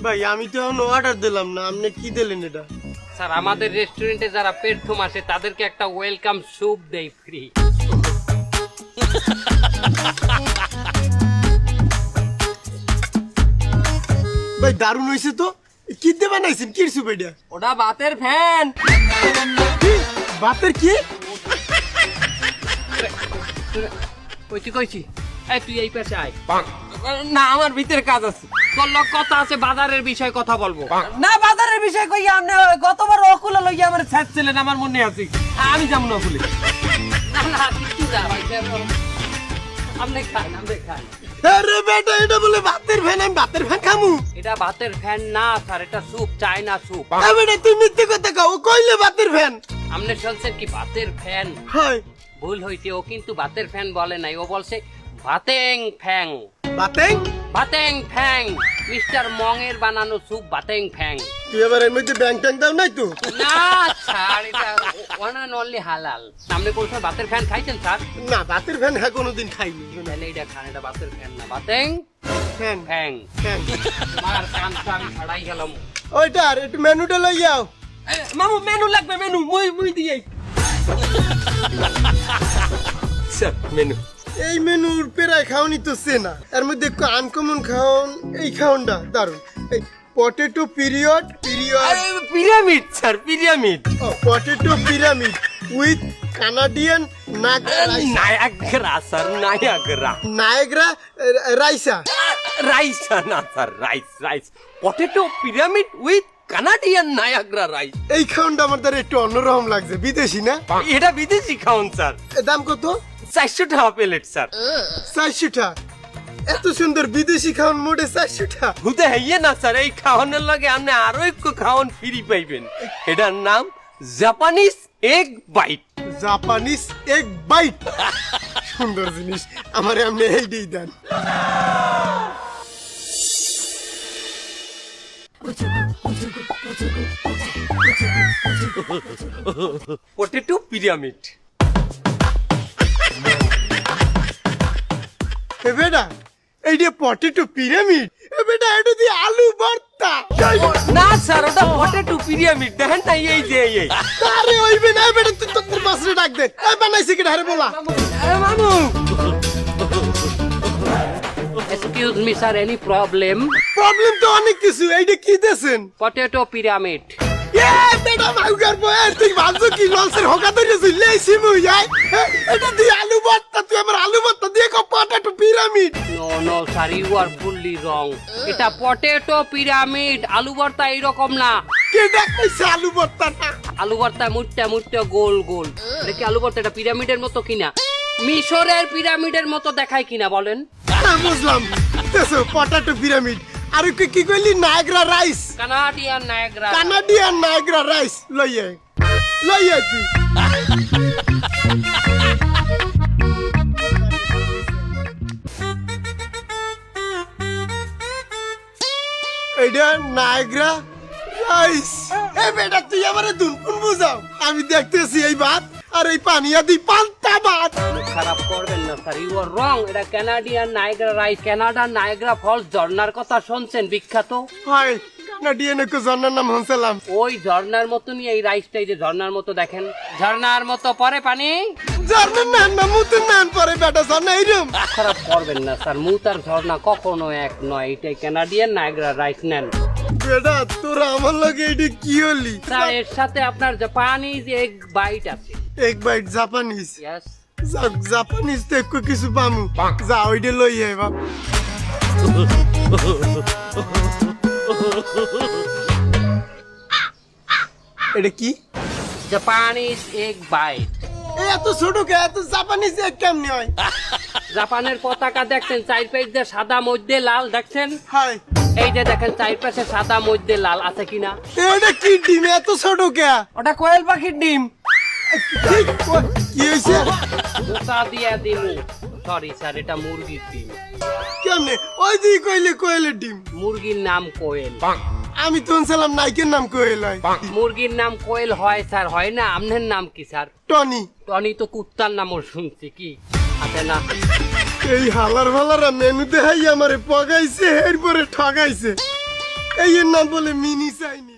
ভাই আমি তো এখন অর্ডার দিলাম না, আপনি কি দিলেন এটা? স্যার আমাদের রেস্টুরেন্টে যারা প্রথম আসে তাদেরকে একটা ওয়েলকাম স্যুপ দেই ফ্রি। ভাই দারুণ হয়েছে তো। কি দিয়ে বানাইছেন, কি সুপ এটা? ওটা ভাতের ফ্যান। কি? ভাতের কি? কইছি কইছি, এই তুই এই পাশে আয়। না আমার ভিতরে কাজ আছে, তোর লোক কথা আছে, বাজারের বিষয়ে কথা বলবো। না বাজারের বিষয় কইয়া আপনি গতবার অকুলা লইয়া আমার ছাড়ছিলেন, আমার মনে আছে। আমি যাবো না অকুলে। না না কিছু না ভাই, আপনি খান আপনি খান। আরে বেটা এটা বলে ভাতের ফ্যান, আমি ভাতের ফ্যান খামু? এটা ভাতের ফ্যান না স্যার, এটা স্যুপ, চায়না স্যুপ। আরে বেটা তুই মিথ্যে কথা কও, কইলে ভাতের ফ্যান। আপনি শুনছেন কি ভাতের ফ্যান? হয় ভুল হইছে, ও কিন্তু ভাতের ফ্যান বলে নাই, ও বলছে ভাতেং ফ্যাং। ভাতেং? ভাতেং ফ্যাং, মিস্টার মংয়ের বানানো স্যুপ ভাতেং ফ্যাং। তুই এবার এর মধ্যে ব্যাং ট্যাং দাও নাই তো? না স্যার, এটা ওয়ান অ্যান্ড অনলি হালাল। আপনি কোন সময় ভাতের ফ্যান খাইছেন স্যার? না ভাতের ফ্যান হ্যাঁ কোনোদিন খাইনি। তাহলে এটা খান, এটা ভাতের ফ্যান না, ভাতেং ফ্যান ফ্যাং। ফ্যান। মার কান তো আমি ছাড়াই গেলাম। ওইটা আর একটু মেনুটা লই যাও। মামু মেনু লাগবে, মেনু মুই দিয়ে। Sir menu. এই মেনুর পেরায় খাওয়ানি তো চেনা, এর মধ্যে একটু আনকমন খাওন, এই খাওনটা দারুন। এই potato period pyramid sir, pyramid. Potato pyramid with Canadian Niagara sir, Niagara. Niagara রাইসা। রাইস না sir, rice rice. Potato pyramid with Canadian Niagara rice. এই খাওনটা আমার দ্বারা একটু অন্যরকম লাগছে, বিদেশি না? এটা বিদেশি খাওন স্যার। এর দাম কত? 400 টাকা প্লেট স্যার। 400 টাকা? এত সুন্দর বিদেশি খাওন মোটে 400 টাকা? হুদে হইয়ে না স্যার, এই খাওয়ানোর লাগে আপনি আরো একটু খাওয়ান ফ্রি পাইবেন। এটার নাম Japanese egg bite. Japanese egg bite, সুন্দর জিনিস, আমারে আপনি এইটাই দেন। Potato pyramid. এ বেটা এইটা পটেটো পিরামিড? এ বেটা এটা দিয়ে আলু ভর্তা। না স্যার, ওটা পটেটো পিরামিড, দেখেন না এই যে এই। আরে ওইবে না বেটা, তুই তোর পাশে ডাক দে। এই বানাইছে কি ধারে বলা? মামু excuse me sir, any problem? Problem তো অনেক কিছু, এইটা কি দেছেন? Potato pyramid. এ বেটা মাউগার বয়, তুই ভাবছো কি ললসের হকা ধরে ঝুললে সিমু যায়? এটা দিয়ে আলু ভর্তা, তুই আমার আলু ভর্তা দিয়ে কো potato pyramid? No no sir, you are fully wrong. এটা পটেটো পিরামিড, আলু ভর্তা এইরকম না। কে ডাকছে আলু ভর্তা না? আলু ভর্তা মুটটা মুটটা গোল গোল, দেখি আলু ভর্তা এটা পিরামিডের মতো কিনা, মিশরের পিরামিডের মতো দেখায় কিনা বলেন? হ্যাঁ বুঝলাম, দেখো পটেটো পিরামিড। আর কি কইলি? Niagara rice. Canadian Niagara. Canadian Niagara rice লইয়ে তুই। এইটা নায়গ্রা রাইস। এ বেটা তুই আমারে দুনকুন বুঝাও, আমি দেখতেছি এই ভাত আর এই পানিয়া দি পান্তা ভাত। খারাপ করবেন না স্যার, ইউ আর রং। এটা কানাডিয়ান নায়াগ্রা রাইস। কানাডার নায়াগ্রা ফলস ঝর্ণার কথা শুনছেন, বিখ্যাত? হাই কানাডিয়ান একটু জন্নার নাম হনসালাম। ওই ঝর্ণার মতনই এই রাইসটাই, যে ঝর্ণার মতো দেখেন, ঝর্ণার মতো পরে পানি। জন্নার নাম না মুতুর নাম পরে বেটা জন্না এইরম। খারাপ করবেন না স্যার, মুত আর ঝর্ণা কখনো এক নয়। এটাই কানাডিয়ান নায়াগ্রা রাইস, নেন। বেটা তোরা আমার লগে এইটা কি হলি? স্যার এর সাথে আপনার জাপানিজ এগ বাইট আছে। এক বাইট জাপানিজ? ইয়েস। জাপানিজ তো একটু কিছু পামু, যা ওইটা লই আই বাপ। এটা কি? Japanese egg bite. এত ছোট কে? এত জাপানিজ এক কেমনে হয়? জাপানের পতাকা দেখছেন, চার পাশে সাদা মধ্যে লাল দেখছেন? হাই এই যে দেখেন, চার পাশে সাদা মধ্যে লাল আছে কিনা? এটা কি ডিম এত ছোট কে? ওটা কোয়েল পাখির ডিম। কি হয়েছে? ধোসা দিয়া দিমু। সরি স্যার, এটা মুরগির ডিম। কেমনে? ওই দিকে কইলে কোয়েলের ডিম। মুরগির নাম কোয়েল। আমি তো শুনছিলাম নাইকের নাম কোয়েল হয়। মুরগির নাম কোয়েল হয় স্যার, হয় না? আপনার নাম কি স্যার? টনি। টনি তো কুত্তার নামও শুনছি, কি আছে না? এই হালার ফালারা মেনু দেখাই আমারে পগাইছে, এরপরে ঠগাইছে। এই এর নাম বলে মিনি চাইনি।